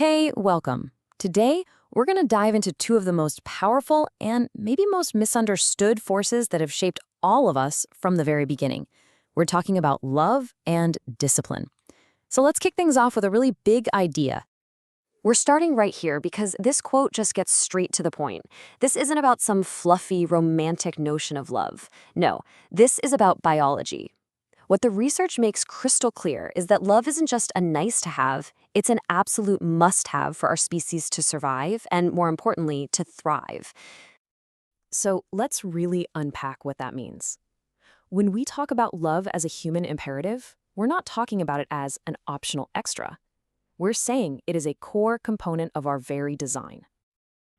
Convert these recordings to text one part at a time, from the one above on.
Hey, welcome. Today, we're going to dive into two of the most powerful and maybe most misunderstood forces that have shaped all of us from the very beginning. We're talking about love and discipline. So let's kick things off with a really big idea. We're starting right here because this quote just gets straight to the point. This isn't about some fluffy, romantic notion of love. No, this is about biology. What the research makes crystal clear is that love isn't just a nice to have, it's an absolute must have for our species to survive and, more importantly, to thrive. So let's really unpack what that means. When we talk about love as a human imperative, we're not talking about it as an optional extra. We're saying it is a core component of our very design.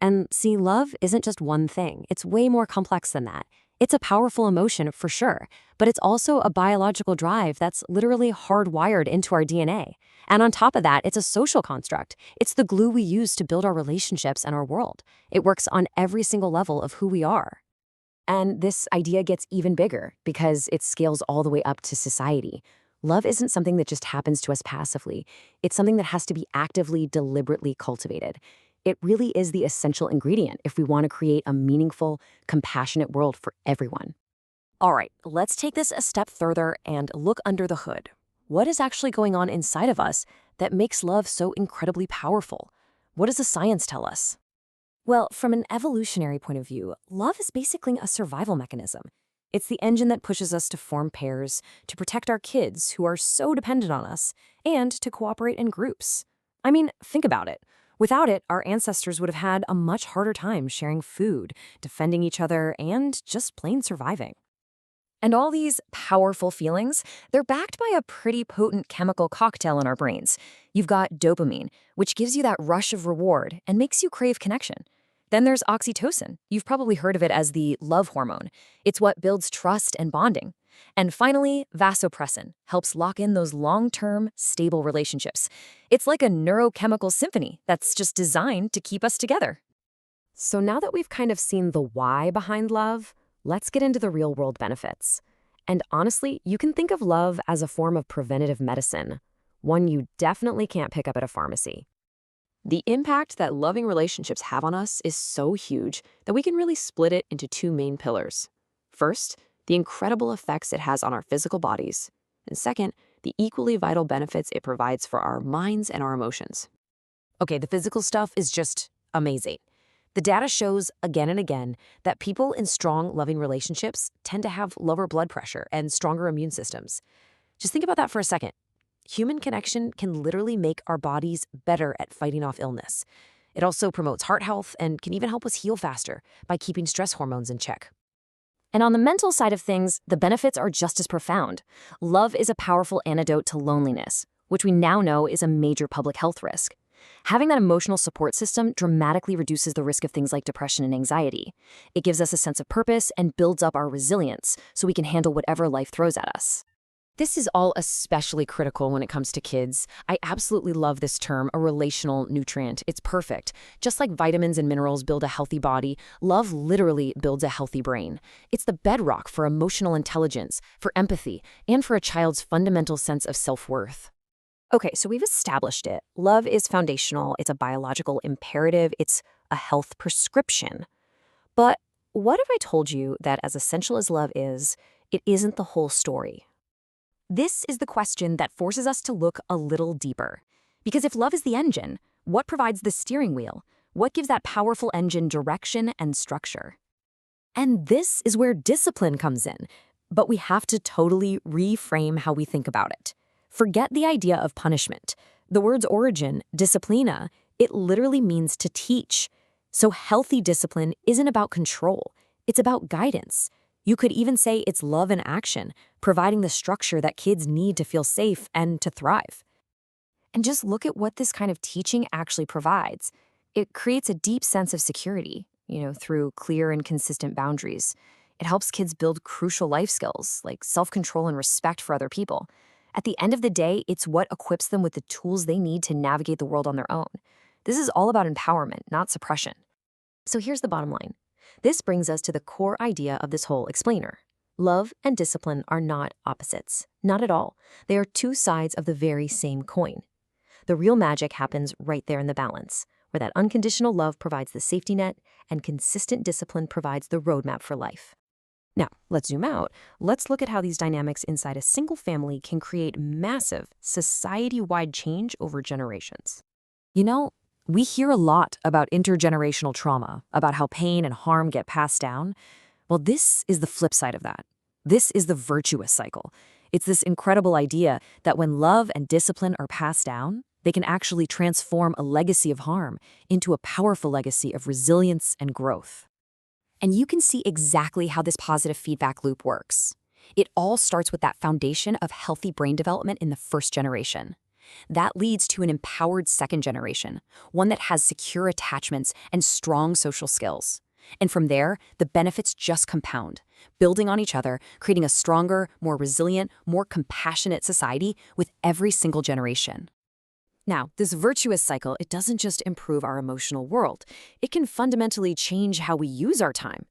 And see, love isn't just one thing, it's way more complex than that. It's a powerful emotion for sure, but it's also a biological drive that's literally hardwired into our DNA. And on top of that, it's a social construct. It's the glue we use to build our relationships and our world. It works on every single level of who we are. And this idea gets even bigger because it scales all the way up to society. Love isn't something that just happens to us passively. It's something that has to be actively, deliberately cultivated. It really is the essential ingredient if we want to create a meaningful, compassionate world for everyone. All right, let's take this a step further and look under the hood. What is actually going on inside of us that makes love so incredibly powerful? What does the science tell us? Well, from an evolutionary point of view, love is basically a survival mechanism. It's the engine that pushes us to form pairs, to protect our kids who are so dependent on us, and to cooperate in groups. I mean, think about it. Without it, our ancestors would have had a much harder time sharing food, defending each other, and just plain surviving. And all these powerful feelings, they're backed by a pretty potent chemical cocktail in our brains. You've got dopamine, which gives you that rush of reward and makes you crave connection. Then there's oxytocin. You've probably heard of it as the love hormone. It's what builds trust and bonding. And finally, vasopressin helps lock in those long-term, stable relationships. It's like a neurochemical symphony that's just designed to keep us together. So now that we've kind of seen the why behind love, let's get into the real-world benefits. And honestly, you can think of love as a form of preventative medicine, one you definitely can't pick up at a pharmacy. The impact that loving relationships have on us is so huge that we can really split it into two main pillars. First, the incredible effects it has on our physical bodies, and second, the equally vital benefits it provides for our minds and our emotions. Okay, the physical stuff is just amazing. The data shows again and again that people in strong, loving relationships tend to have lower blood pressure and stronger immune systems. Just think about that for a second. Human connection can literally make our bodies better at fighting off illness. It also promotes heart health and can even help us heal faster by keeping stress hormones in check. And on the mental side of things, the benefits are just as profound. Love is a powerful antidote to loneliness, which we now know is a major public health risk. Having that emotional support system dramatically reduces the risk of things like depression and anxiety. It gives us a sense of purpose and builds up our resilience so we can handle whatever life throws at us. This is all especially critical when it comes to kids. I absolutely love this term, a relational nutrient. It's perfect. Just like vitamins and minerals build a healthy body, love literally builds a healthy brain. It's the bedrock for emotional intelligence, for empathy, and for a child's fundamental sense of self-worth. Okay, so we've established it. Love is foundational. It's a biological imperative. It's a health prescription. But what if I told you that as essential as love is, it isn't the whole story? This is the question that forces us to look a little deeper. Because if love is the engine, what provides the steering wheel? What gives that powerful engine direction and structure? And this is where discipline comes in. But we have to totally reframe how we think about it. Forget the idea of punishment. The word's origin, disciplina, it literally means to teach. So healthy discipline isn't about control. It's about guidance. You could even say it's love in action, providing the structure that kids need to feel safe and to thrive. And just look at what this kind of teaching actually provides. It creates a deep sense of security, through clear and consistent boundaries. It helps kids build crucial life skills like self-control and respect for other people. At the end of the day, it's what equips them with the tools they need to navigate the world on their own. This is all about empowerment, not suppression. So here's the bottom line. This brings us to the core idea of this whole explainer. Love and discipline are not opposites. Not at all. They are two sides of the very same coin. The real magic happens right there in the balance, where that unconditional love provides the safety net and consistent discipline provides the roadmap for life. Now, let's zoom out. Let's look at how these dynamics inside a single family can create massive, society-wide change over generations. You know, we hear a lot about intergenerational trauma, about how pain and harm get passed down. Well, this is the flip side of that. This is the virtuous cycle. It's this incredible idea that when love and discipline are passed down, they can actually transform a legacy of harm into a powerful legacy of resilience and growth. And you can see exactly how this positive feedback loop works. It all starts with that foundation of healthy brain development in the first generation. That leads to an empowered second generation, one that has secure attachments and strong social skills. And from there, the benefits just compound, building on each other, creating a stronger, more resilient, more compassionate society with every single generation. Now, this virtuous cycle, it doesn't just improve our emotional world. It can fundamentally change how we use our time.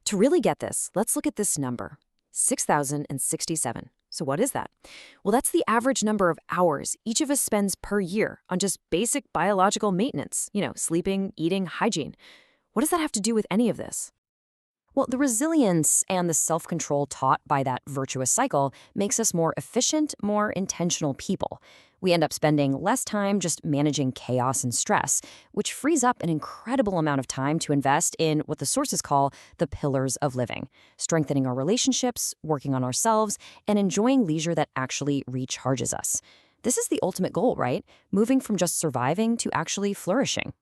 To really get this, let's look at this number, 6,067. So what is that? Well, that's the average number of hours each of us spends per year on just basic biological maintenance, sleeping, eating, hygiene. What does that have to do with any of this? Well, the resilience and the self-control taught by that virtuous cycle makes us more efficient, more intentional people. We end up spending less time just managing chaos and stress, which frees up an incredible amount of time to invest in what the sources call the pillars of living, strengthening our relationships, working on ourselves, and enjoying leisure that actually recharges us. This is the ultimate goal, right? Moving from just surviving to actually flourishing.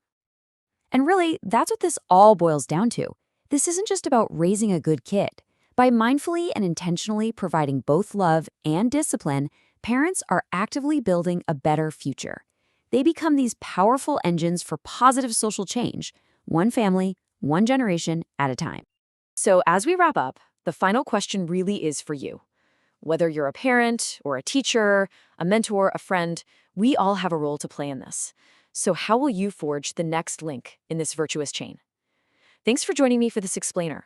And really, that's what this all boils down to. This isn't just about raising a good kid. By mindfully and intentionally providing both love and discipline, parents are actively building a better future. They become these powerful engines for positive social change, one family, one generation at a time. So as we wrap up, the final question really is for you. Whether you're a parent or a teacher, a mentor, a friend, we all have a role to play in this. So how will you forge the next link in this virtuous chain? Thanks for joining me for this explainer.